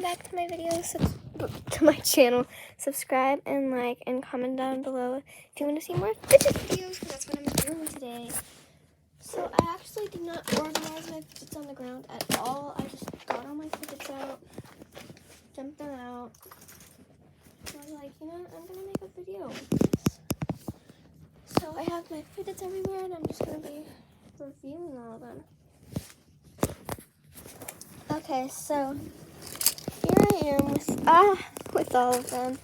back to my videos, to my channel. Subscribe and like and comment down below if you want to see more fidget videos, because that's what I'm doing today. So I actually did not organize my fidgets on the ground at all. I just got all my fidgets out, dumped them out. I was like, you know what, I'm going to make a video with this. So I have my fidgets everywhere, and I'm just going to be reviewing all of them. Okay, so here I am with all of them.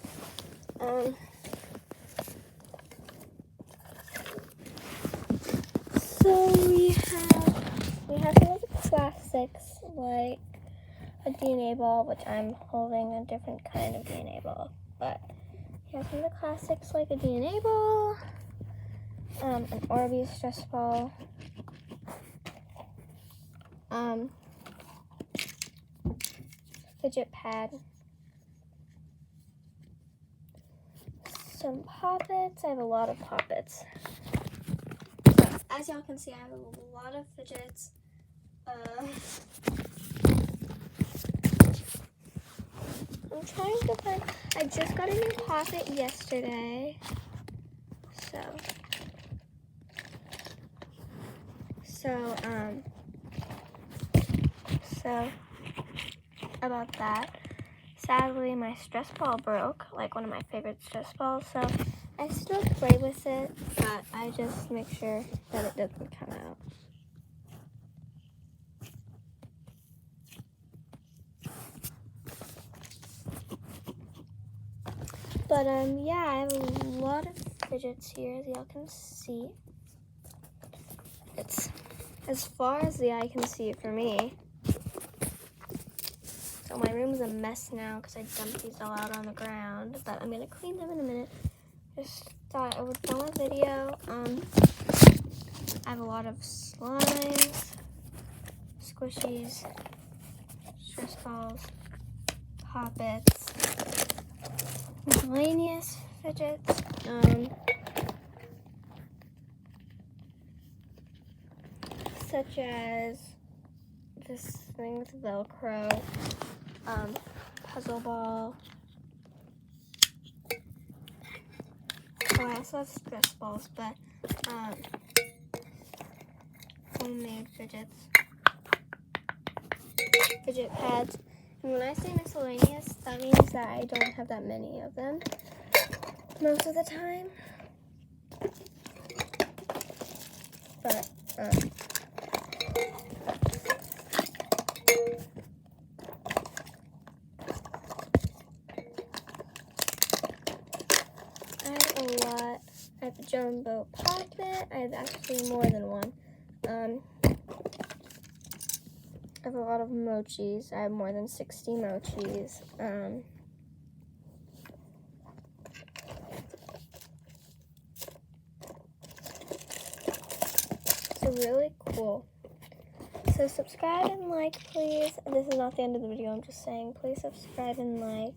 So we have some of the classics, like a DNA ball, which I'm holding a different kind of DNA ball, but we have some of the classics like a DNA ball, an Orbeez stress ball, fidget pad, some poppets. I have a lot of poppets. As y'all can see, I have a lot of fidgets. I'm trying to find, I just got a new poppet yesterday. So about that. Sadly, my stress ball broke, like one of my favorite stress balls, so I still play with it, but I just make sure that it doesn't come out. But yeah, I have a lot of fidgets here, as y'all can see. It's as far as the eye can see for me. So my room is a mess now because I dumped these all out on the ground, but I'm gonna clean them in a minute. Just thought I would film a video. I have a lot of slimes, squishies, stress balls, poppets, miscellaneous fidgets, such as this thing with Velcro, puzzle ball. Oh, I also have stress balls, but homemade fidgets, fidget pads. And when I say miscellaneous, that means that I don't have that many of them most of the time. But I have a lot. I have a jumbo poppet. I have actually more than one. I have a lot of mochis. I have more than 60 mochis. So really cool. So subscribe and like, please. This is not the end of the video. I'm just saying, please subscribe and like.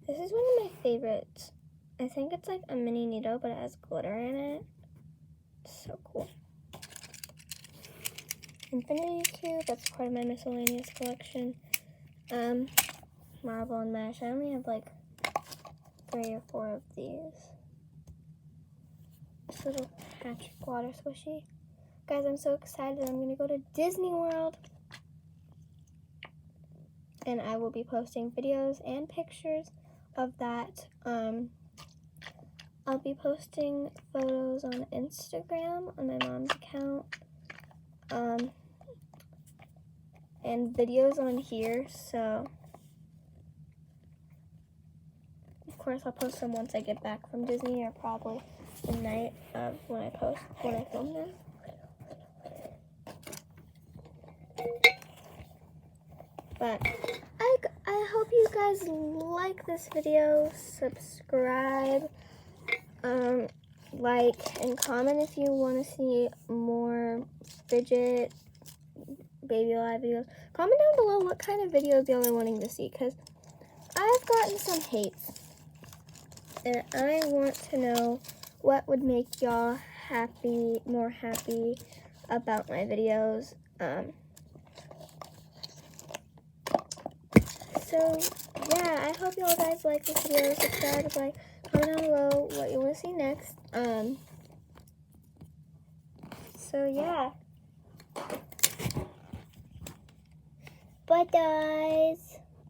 This is one of my favorites. I think it's like a mini needle, but it has glitter in it. It's so cool. Infinity Cube, that's part of my miscellaneous collection. Marble and Mash. I only have like 3 or 4 of these. This little Patrick water squishy. Guys, I'm so excited. I'm going to go to Disney World. And I will be posting videos and pictures of that. I'll be posting photos on Instagram on my mom's account. And videos on here, so of course I'll post them once I get back from Disney, or probably the night of when I film them. But I hope you guys like this video. Subscribe, like, and comment if you want to see more fidget baby alive videos. Comment down below what kind of videos y'all are wanting to see, because I've gotten some hates, and I want to know what would make y'all more happy about my videos. So yeah, I hope you all guys like this video. Subscribe, like, comment down below what you want to see next. So yeah. Bye guys.